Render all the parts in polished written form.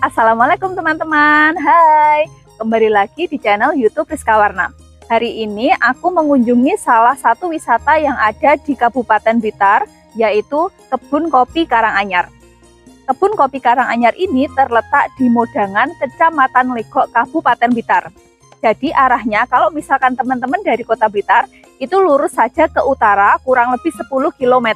Assalamualaikum teman-teman. Hai, kembali lagi di channel YouTube Rizka Warna. Hari ini aku mengunjungi salah satu wisata yang ada di Kabupaten Blitar, yaitu Kebun Kopi Karanganyar. Kebun Kopi Karanganyar ini terletak di Modangan, Kecamatan Legok, Kabupaten Blitar. Jadi arahnya kalau misalkan teman-teman dari Kota Blitar, itu lurus saja ke utara kurang lebih 10 km.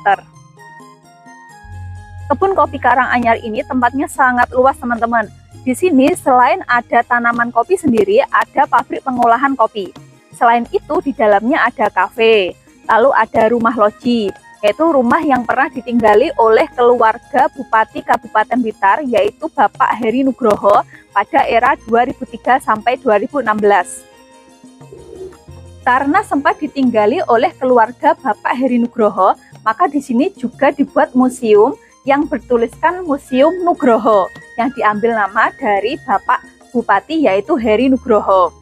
Kebun Kopi Karanganyar ini tempatnya sangat luas teman-teman. Di sini selain ada tanaman kopi sendiri, ada pabrik pengolahan kopi. Selain itu di dalamnya ada kafe, lalu ada rumah loji, yaitu rumah yang pernah ditinggali oleh keluarga Bupati Kabupaten Blitar, yaitu Bapak Heri Nugroho pada era 2003 sampai 2016. Karena sempat ditinggali oleh keluarga Bapak Heri Nugroho, maka di sini juga dibuat museum yang bertuliskan Museum Nugroho, yang diambil nama dari Bapak Bupati yaitu Heri Nugroho.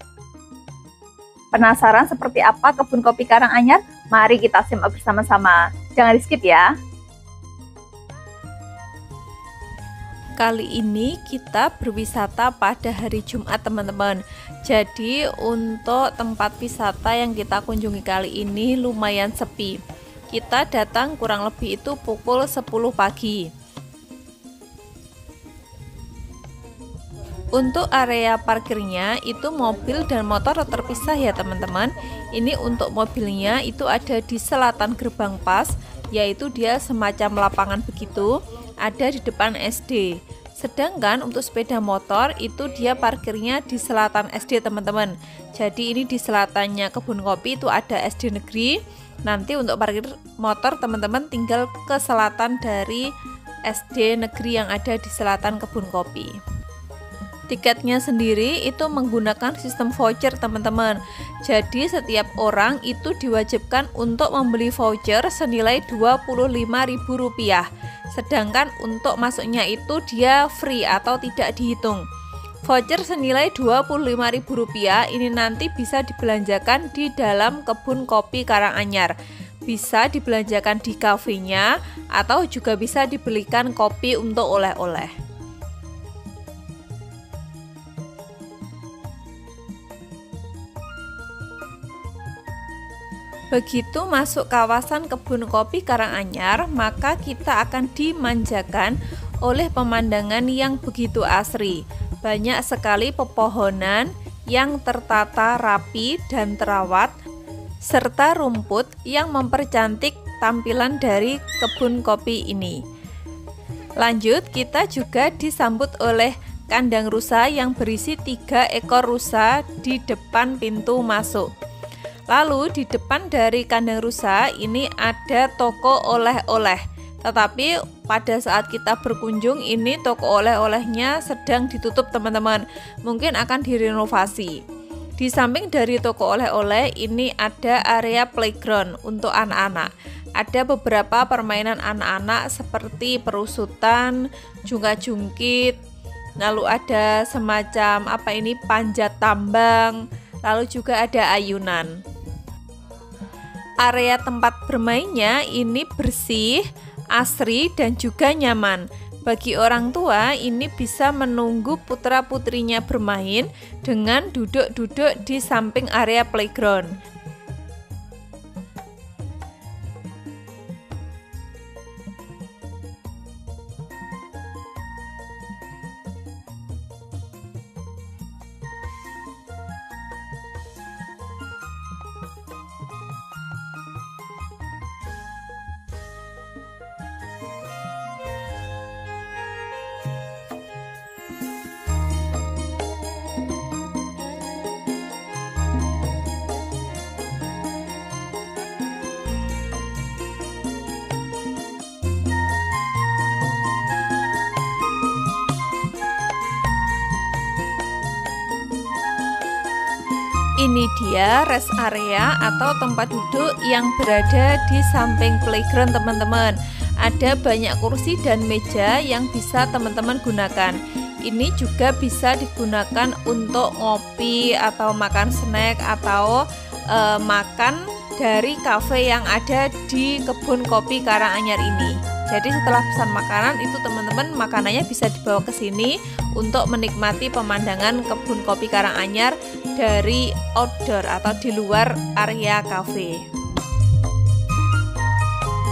Penasaran seperti apa Kebun Kopi Karanganyar? Mari kita simak bersama-sama. Jangan di skip ya. Kali ini kita berwisata pada hari Jumat teman-teman. Jadi untuk tempat wisata yang kita kunjungi kali ini lumayan sepi. Kita datang kurang lebih itu pukul 10 pagi. Untuk area parkirnya itu mobil dan motor terpisah ya teman-teman. Ini untuk mobilnya itu ada di selatan gerbang pas, yaitu dia semacam lapangan begitu, ada di depan SD. Sedangkan untuk sepeda motor itu dia parkirnya di selatan SD teman-teman. Jadi ini di selatannya Kebun Kopi itu ada SD negeri. Nanti untuk parkir motor teman-teman tinggal ke selatan dari SD negeri yang ada di selatan Kebun Kopi. Tiketnya sendiri itu menggunakan sistem voucher teman-teman. Jadi setiap orang itu diwajibkan untuk membeli voucher senilai Rp25.000. Sedangkan untuk masuknya itu dia free atau tidak dihitung. Voucher senilai Rp25.000 ini nanti bisa dibelanjakan di dalam Kebun Kopi Karanganyar. Bisa dibelanjakan di kafenya atau juga bisa dibelikan kopi untuk oleh-oleh. Begitu masuk kawasan Kebun Kopi Karanganyar, maka kita akan dimanjakan oleh pemandangan yang begitu asri. Banyak sekali pepohonan yang tertata rapi dan terawat, serta rumput yang mempercantik tampilan dari kebun kopi ini. Lanjut, kita juga disambut oleh kandang rusa yang berisi 3 ekor rusa di depan pintu masuk. Lalu di depan dari kandang rusa ini ada toko oleh-oleh. Tetapi pada saat kita berkunjung ini toko oleh-olehnya sedang ditutup teman-teman. Mungkin akan direnovasi. Di samping dari toko oleh-oleh ini ada area playground untuk anak-anak. Ada beberapa permainan anak-anak seperti perusutan, jungkat-jungkit. Lalu ada semacam panjat tambang. Lalu juga ada ayunan. Area tempat bermainnya ini bersih, asri dan juga nyaman. Bagi orang tua ini bisa menunggu putra-putrinya bermain dengan duduk-duduk di samping area playground. Ini dia rest area atau tempat duduk yang berada di samping playground teman-teman. Ada banyak kursi dan meja yang bisa teman-teman gunakan. Ini juga bisa digunakan untuk ngopi atau makan snack atau makan dari kafe yang ada di Kebun Kopi Karanganyar ini. Jadi setelah pesan makanan itu teman-teman makanannya bisa dibawa ke sini untuk menikmati pemandangan kebun kopi Karanganyar dari outdoor atau di luar area kafe.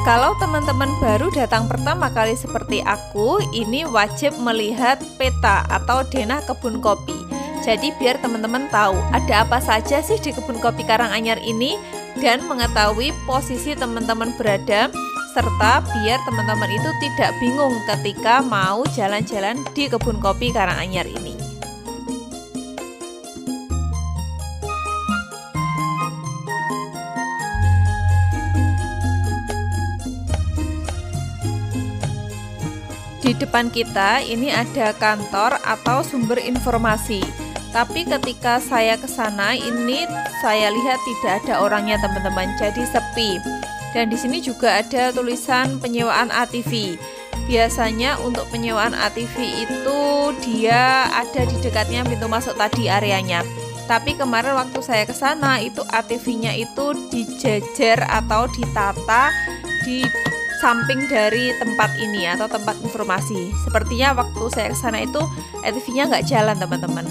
Kalau teman-teman baru datang pertama kali seperti aku, ini wajib melihat peta atau denah kebun kopi. Jadi biar teman-teman tahu ada apa saja sih di kebun kopi Karanganyar ini dan mengetahui posisi teman-teman berada, serta biar teman-teman itu tidak bingung ketika mau jalan-jalan di kebun kopi Karanganyar ini. Di depan kita ini ada kantor atau sumber informasi. Tapi ketika saya ke sana ini saya lihat tidak ada orangnya teman-teman, jadi sepi. Dan di sini juga ada tulisan penyewaan ATV. Biasanya untuk penyewaan ATV itu dia ada di dekatnya pintu masuk tadi areanya. Tapi kemarin waktu saya ke sana itu ATV-nya itu dijejer atau ditata di samping dari tempat ini atau tempat informasi. Sepertinya waktu saya ke sana itu ATV-nya nggak jalan teman-teman.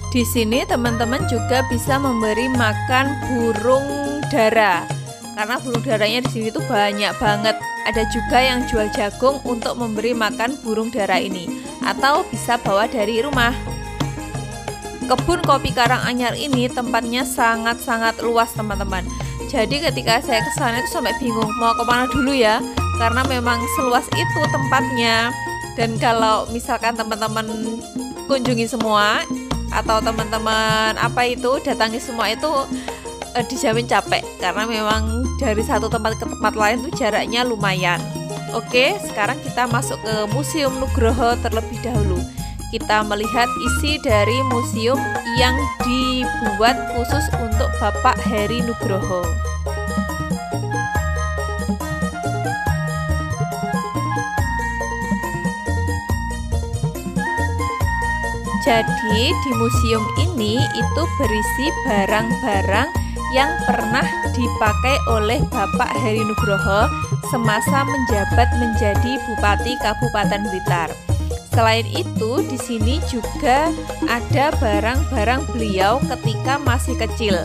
Di sini teman-teman juga bisa memberi makan burung dara. Karena burung daranya di sini tuh banyak banget. Ada juga yang jual jagung untuk memberi makan burung dara ini atau bisa bawa dari rumah. Kebun kopi Karanganyar ini tempatnya sangat-sangat luas teman-teman. Jadi ketika saya ke sana itu sampai bingung mau kemana dulu ya, karena memang seluas itu tempatnya. Dan kalau misalkan teman-teman kunjungi semua atau teman-teman datangi semua itu dijamin capek karena memang dari satu tempat ke tempat lain tuh jaraknya lumayan. Oke, sekarang kita masuk ke Museum Nugroho terlebih dahulu. Kita melihat isi dari museum yang dibuat khusus untuk Bapak Heri Nugroho. Jadi di museum ini itu berisi barang-barang yang pernah dipakai oleh Bapak Heri Nugroho semasa menjabat menjadi Bupati Kabupaten Blitar. Selain itu, di sini juga ada barang-barang beliau ketika masih kecil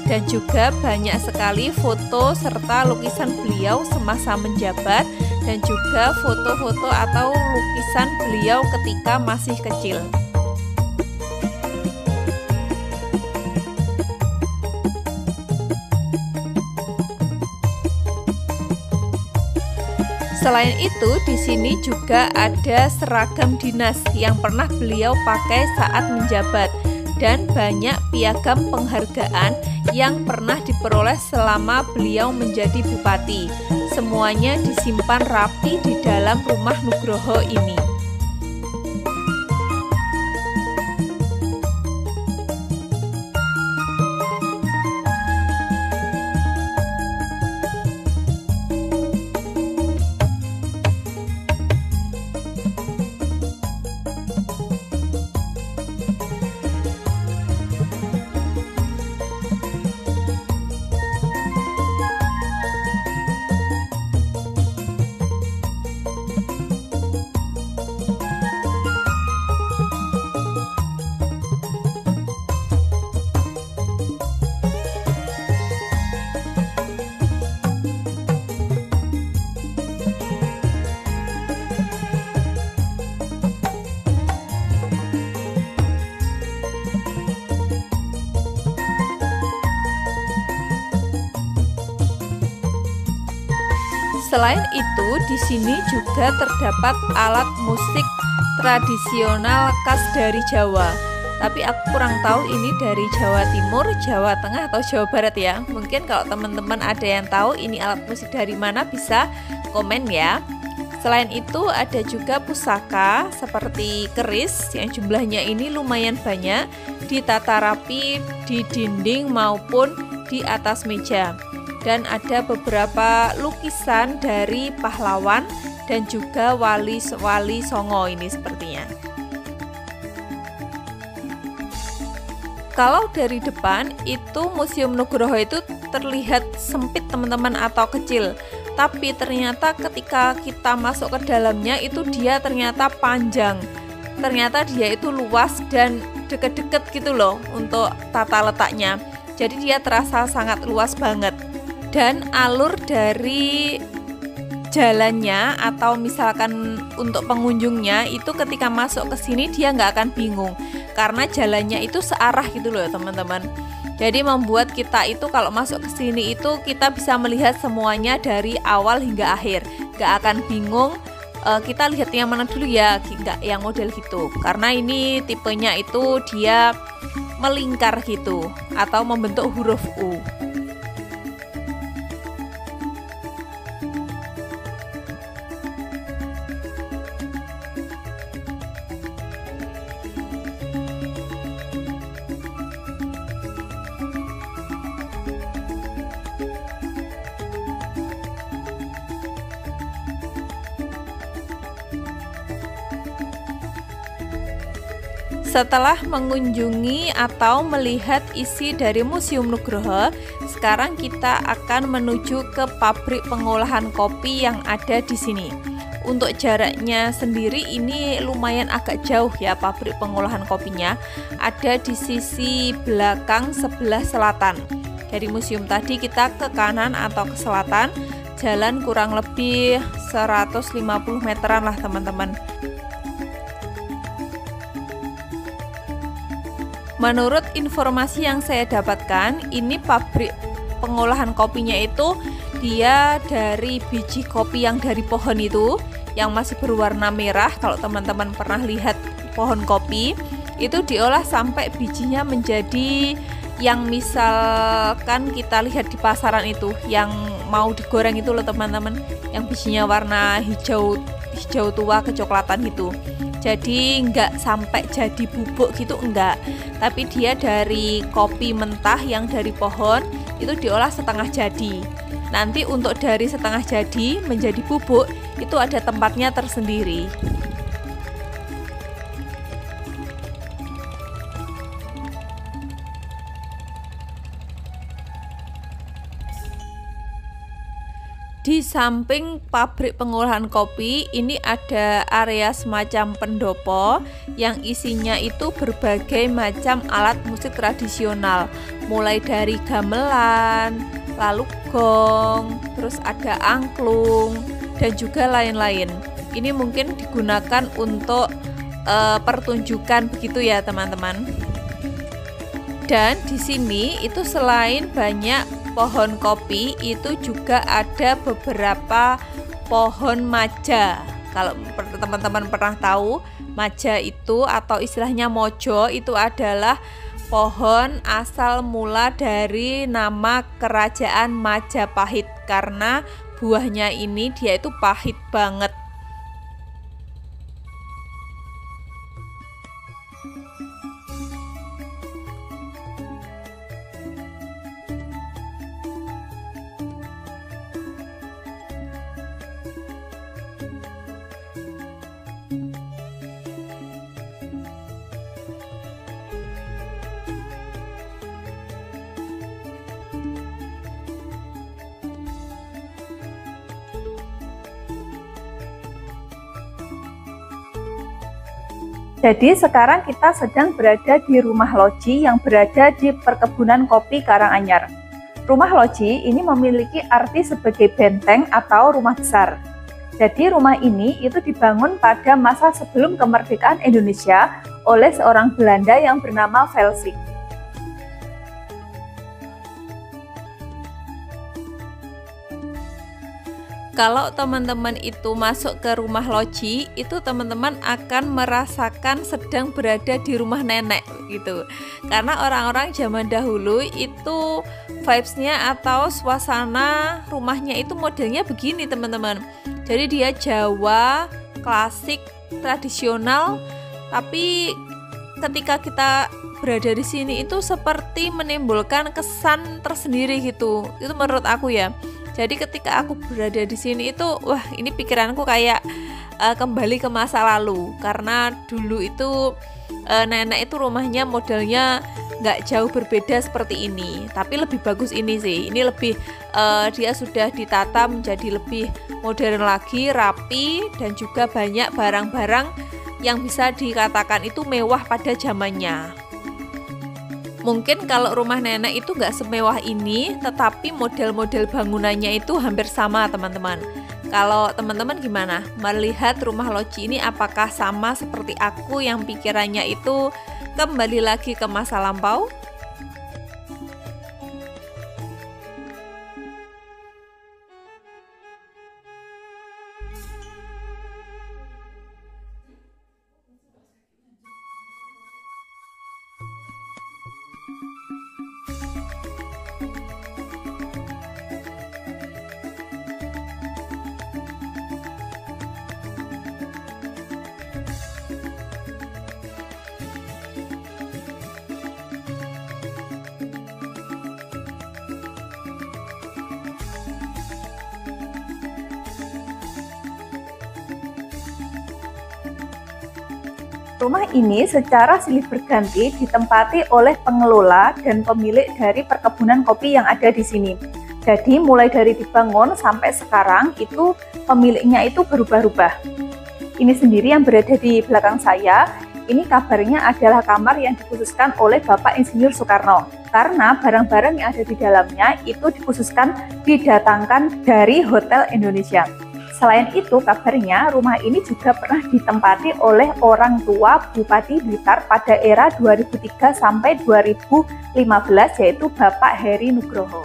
dan juga banyak sekali foto serta lukisan beliau semasa menjabat dan juga foto-foto atau lukisan beliau ketika masih kecil. Selain itu, di sini juga ada seragam dinas yang pernah beliau pakai saat menjabat dan banyak piagam penghargaan yang pernah diperoleh selama beliau menjadi bupati. Semuanya disimpan rapi di dalam rumah Nugroho ini. Selain itu, di sini juga terdapat alat musik tradisional khas dari Jawa. Tapi aku kurang tahu ini dari Jawa Timur, Jawa Tengah, atau Jawa Barat ya. Mungkin kalau teman-teman ada yang tahu ini alat musik dari mana bisa komen ya. Selain itu ada juga pusaka seperti keris yang jumlahnya ini lumayan banyak, ditata rapi di dinding maupun di atas meja. Dan ada beberapa lukisan dari pahlawan dan juga wali Songo ini sepertinya. Kalau dari depan itu Museum Nugroho itu terlihat sempit teman-teman atau kecil, tapi ternyata ketika kita masuk ke dalamnya itu dia ternyata panjang, ternyata dia itu luas dan deket-deket gitu loh untuk tata letaknya. Jadi dia terasa sangat luas banget. Dan alur dari jalannya atau misalkan untuk pengunjungnya itu ketika masuk ke sini dia nggak akan bingung karena jalannya itu searah gitu loh teman-teman. Jadi membuat kita itu kalau masuk ke sini itu kita bisa melihat semuanya dari awal hingga akhir, nggak akan bingung kita lihat yang mana dulu ya, nggak yang model gitu, karena ini tipenya itu dia melingkar gitu atau membentuk huruf U. Setelah mengunjungi atau melihat isi dari Museum Nugroho, sekarang kita akan menuju ke pabrik pengolahan kopi yang ada di sini. Untuk jaraknya sendiri ini lumayan agak jauh ya, pabrik pengolahan kopinya ada di sisi belakang sebelah selatan. Dari museum tadi kita ke kanan atau ke selatan, jalan kurang lebih 150 meteran lah teman-teman. Menurut informasi yang saya dapatkan, ini pabrik pengolahan kopinya itu dia dari biji kopi yang dari pohon itu yang masih berwarna merah. Kalau teman-teman pernah lihat pohon kopi itu diolah sampai bijinya menjadi yang misalkan kita lihat di pasaran itu yang mau digoreng itu loh teman-teman, yang bijinya warna hijau tua kecoklatan itu. Jadi nggak sampai jadi bubuk gitu, enggak, tapi dia dari kopi mentah yang dari pohon itu diolah setengah jadi. Nanti untuk dari setengah jadi menjadi bubuk itu ada tempatnya tersendiri. Di samping pabrik pengolahan kopi ini ada area semacam pendopo yang isinya itu berbagai macam alat musik tradisional, mulai dari gamelan, lalu gong, terus ada angklung dan juga lain-lain. Ini mungkin digunakan untuk pertunjukan begitu ya teman-teman. Dan di sini itu selain banyak pohon kopi itu juga ada beberapa pohon maja. Kalau teman-teman pernah tahu, maja itu atau istilahnya mojo itu adalah pohon asal mula dari nama kerajaan Majapahit, karena buahnya ini dia itu pahit banget. Jadi sekarang kita sedang berada di rumah loji yang berada di perkebunan kopi Karanganyar. Rumah loji ini memiliki arti sebagai benteng atau rumah besar. Jadi rumah ini itu dibangun pada masa sebelum kemerdekaan Indonesia oleh seorang Belanda yang bernama Velsik. Kalau teman-teman itu masuk ke rumah loji, itu teman-teman akan merasakan sedang berada di rumah nenek gitu. Karena orang-orang zaman dahulu itu vibes-nya atau suasana rumahnya itu modelnya begini teman-teman. Jadi dia Jawa, klasik, tradisional, tapi ketika kita berada di sini itu seperti menimbulkan kesan tersendiri gitu. Itu menurut aku ya. Jadi ketika aku berada di sini itu, wah ini pikiranku kayak kembali ke masa lalu, karena dulu itu nenek itu rumahnya modelnya nggak jauh berbeda seperti ini, tapi lebih bagus ini sih. Ini lebih dia sudah ditata menjadi lebih modern lagi, rapi, dan juga banyak barang-barang yang bisa dikatakan itu mewah pada zamannya. Mungkin kalau rumah nenek itu nggak semewah ini, tetapi model-model bangunannya itu hampir sama teman-teman. Kalau teman-teman gimana? Melihat rumah loji ini apakah sama seperti aku yang pikirannya itu kembali lagi ke masa lampau? Rumah ini secara silih berganti ditempati oleh pengelola dan pemilik dari perkebunan kopi yang ada di sini. Jadi mulai dari dibangun sampai sekarang itu pemiliknya itu berubah-ubah. Ini sendiri yang berada di belakang saya, ini kabarnya adalah kamar yang dikhususkan oleh Bapak Insinyur Soekarno. Karena barang-barang yang ada di dalamnya itu dikhususkan didatangkan dari Hotel Indonesia. Selain itu, kabarnya rumah ini juga pernah ditempati oleh orang tua Bupati Blitar pada era 2003 sampai 2015, yaitu Bapak Heri Nugroho.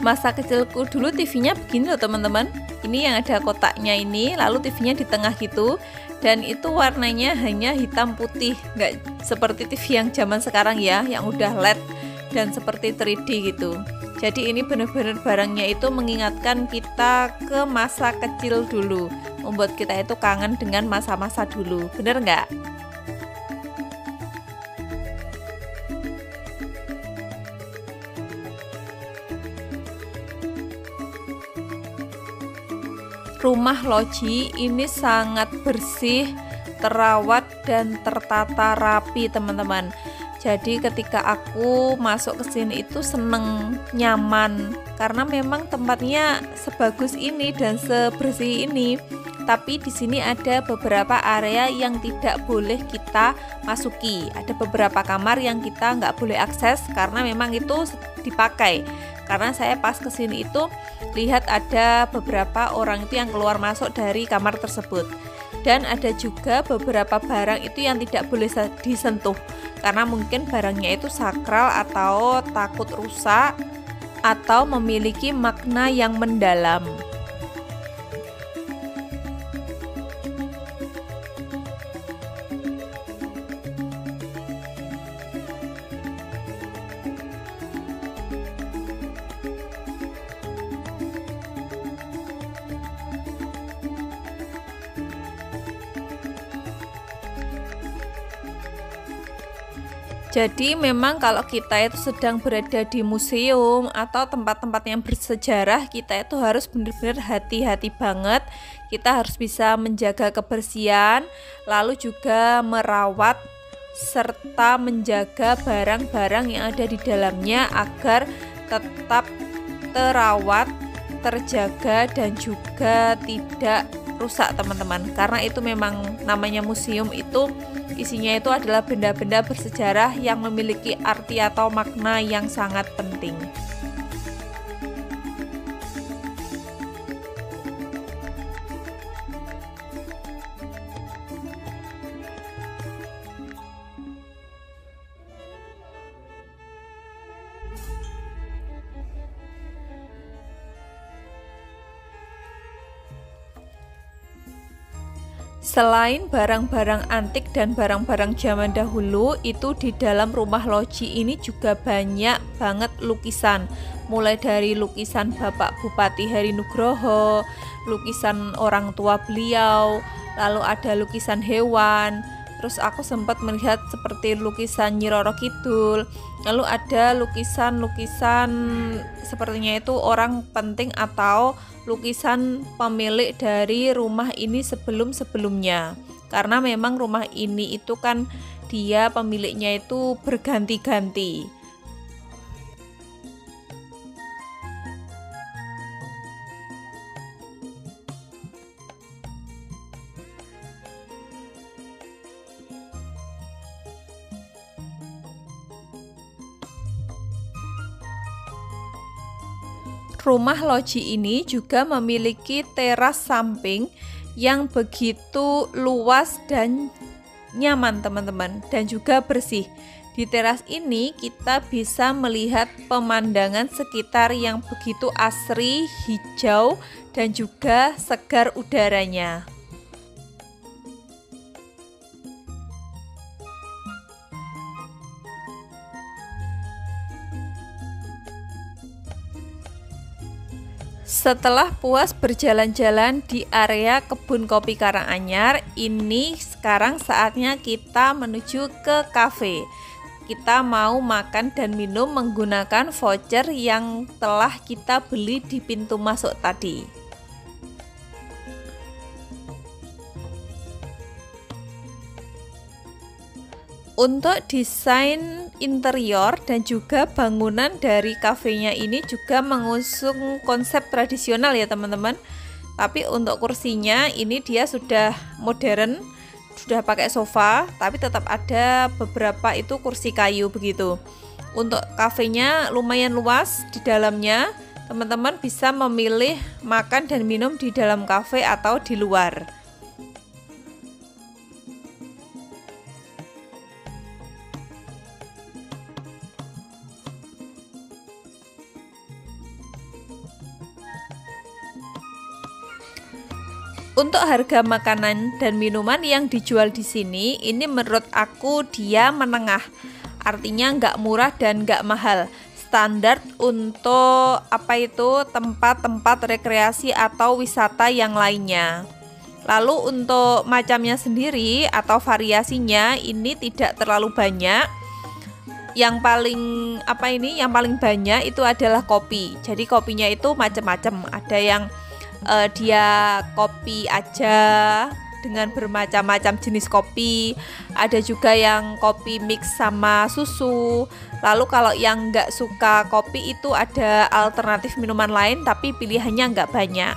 Masa kecilku dulu TV-nya begini loh teman-teman. Ini yang ada kotaknya ini, lalu TV-nya di tengah gitu, dan itu warnanya hanya hitam putih, nggak seperti TV yang zaman sekarang ya, yang udah LED dan seperti 3D gitu. Jadi ini benar-benar barangnya itu mengingatkan kita ke masa kecil dulu, membuat kita itu kangen dengan masa-masa dulu, bener nggak? Rumah loji ini sangat bersih, terawat, dan tertata rapi teman-teman. Jadi ketika aku masuk ke sini itu seneng, nyaman, karena memang tempatnya sebagus ini dan sebersih ini. Tapi di sini ada beberapa area yang tidak boleh kita masuki. Ada beberapa kamar yang kita nggak boleh akses karena memang itu dipakai. Karena saya pas kesini itu lihat ada beberapa orang itu yang keluar masuk dari kamar tersebut. Dan ada juga beberapa barang itu yang tidak boleh disentuh karena mungkin barangnya itu sakral atau takut rusak atau memiliki makna yang mendalam. Jadi memang kalau kita itu sedang berada di museum atau tempat-tempat yang bersejarah, kita itu harus benar-benar hati-hati banget. Kita harus bisa menjaga kebersihan, lalu juga merawat serta menjaga barang-barang yang ada di dalamnya agar tetap terawat, terjaga, dan juga tidak rusak teman-teman. Karena itu memang namanya museum itu isinya itu adalah benda-benda bersejarah yang memiliki arti atau makna yang sangat penting. Selain barang-barang antik dan barang-barang zaman dahulu, itu di dalam rumah loji ini juga banyak banget lukisan. Mulai dari lukisan Bapak Bupati Heri Nugroho, lukisan orang tua beliau, lalu ada lukisan hewan, Terus aku sempat melihat seperti lukisan Nyi Roro Kidul. Lalu ada lukisan-lukisan sepertinya itu orang penting atau lukisan pemilik dari rumah ini sebelum-sebelumnya. Karena memang rumah ini itu kan dia pemiliknya itu berganti-ganti. Rumah loji ini juga memiliki teras samping yang begitu luas dan nyaman teman-teman, dan juga bersih. Di teras ini kita bisa melihat pemandangan sekitar yang begitu asri, hijau, dan juga segar udaranya. Setelah puas berjalan-jalan di area kebun kopi Karanganyar, ini sekarang saatnya kita menuju ke kafe. Kita mau makan dan minum menggunakan voucher yang telah kita beli di pintu masuk tadi. Untuk desain interior dan juga bangunan dari kafenya ini juga mengusung konsep tradisional ya teman-teman. Tapi untuk kursinya ini dia sudah modern, sudah pakai sofa, tapi tetap ada beberapa itu kursi kayu begitu. Untuk kafenya lumayan luas di dalamnya, teman-teman bisa memilih makan dan minum di dalam kafe atau di luar. Untuk harga makanan dan minuman yang dijual di sini, ini menurut aku dia menengah. Artinya nggak murah dan nggak mahal. Standar untuk tempat-tempat rekreasi atau wisata yang lainnya. Lalu untuk macamnya sendiri atau variasinya ini tidak terlalu banyak. Yang paling banyak itu adalah kopi. Jadi kopinya itu macam-macam. Ada yang dia kopi aja dengan bermacam-macam jenis kopi, ada juga yang kopi mix sama susu. Lalu kalau yang nggak suka kopi itu ada alternatif minuman lain tapi pilihannya nggak banyak.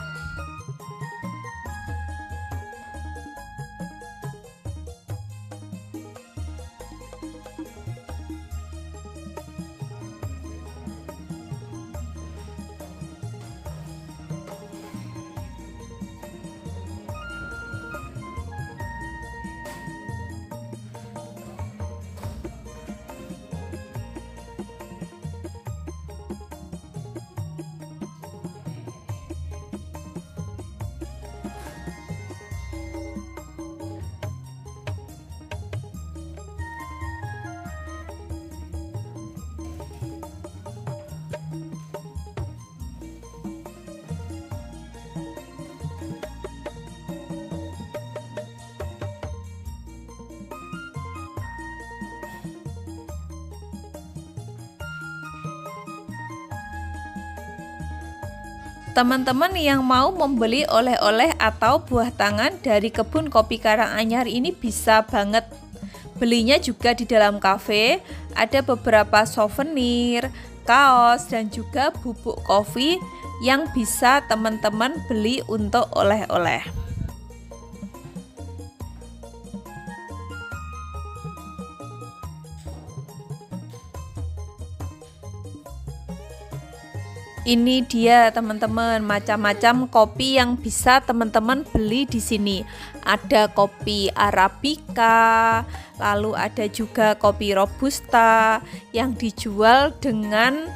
Teman-teman yang mau membeli oleh-oleh atau buah tangan dari kebun kopi Karanganyar ini bisa banget belinya juga di dalam kafe. Ada beberapa souvenir, kaos, dan juga bubuk kopi yang bisa teman-teman beli untuk oleh-oleh. Ini dia teman-teman, macam-macam kopi yang bisa teman-teman beli di sini. Ada kopi Arabica, lalu ada juga kopi Robusta yang dijual dengan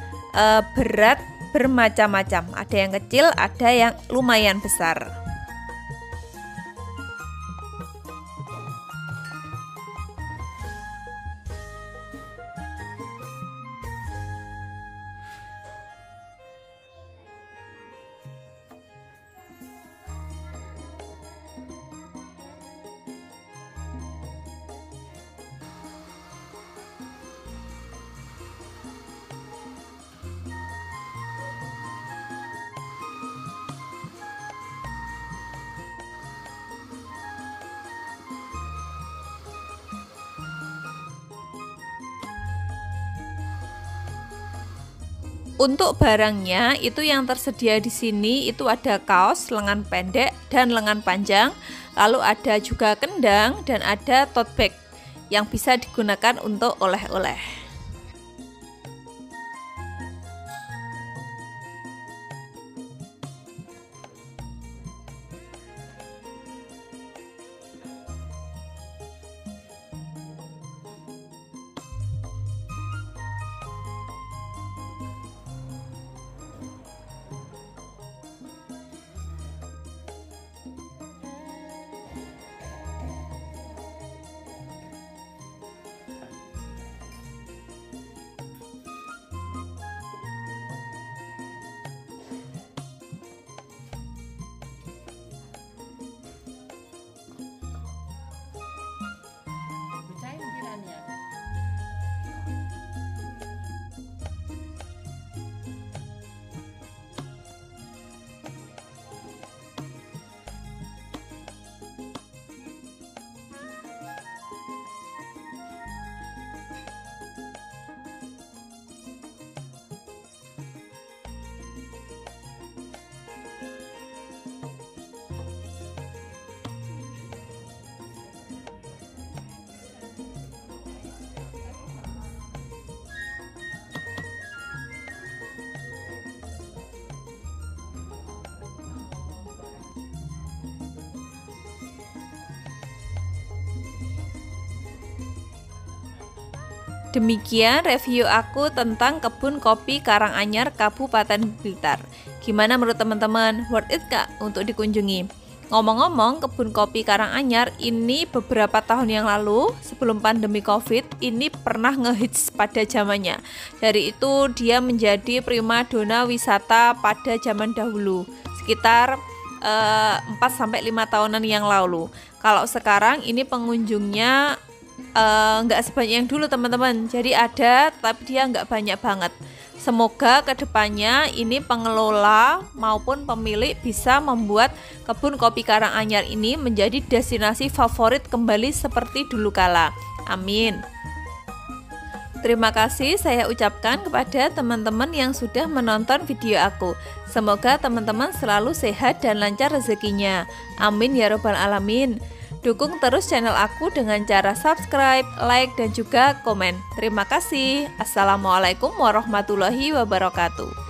berat bermacam-macam. Ada yang kecil, ada yang lumayan besar. Untuk barangnya itu yang tersedia di sini itu ada kaos lengan pendek dan lengan panjang, lalu ada juga kendang dan ada tote bag yang bisa digunakan untuk oleh-oleh. Demikian review aku tentang kebun kopi Karanganyar, Kabupaten Blitar. Gimana menurut teman-teman? Worth it gak untuk dikunjungi? Ngomong-ngomong, kebun kopi Karanganyar ini beberapa tahun yang lalu sebelum pandemi COVID ini pernah ngehits pada zamannya. Dari itu dia menjadi primadona wisata pada zaman dahulu, sekitar 4-5 tahunan yang lalu. Kalau sekarang ini pengunjungnya nggak sebanyak yang dulu teman-teman, jadi ada tapi dia nggak banyak banget. Semoga kedepannya ini pengelola maupun pemilik bisa membuat kebun kopi Karanganyar ini menjadi destinasi favorit kembali seperti dulu kala. Amin. Terima kasih saya ucapkan kepada teman-teman yang sudah menonton video aku. Semoga teman-teman selalu sehat dan lancar rezekinya. Amin ya robbal alamin. Dukung terus channel aku dengan cara subscribe, like, dan juga komen. Terima kasih. Assalamualaikum warahmatullahi wabarakatuh.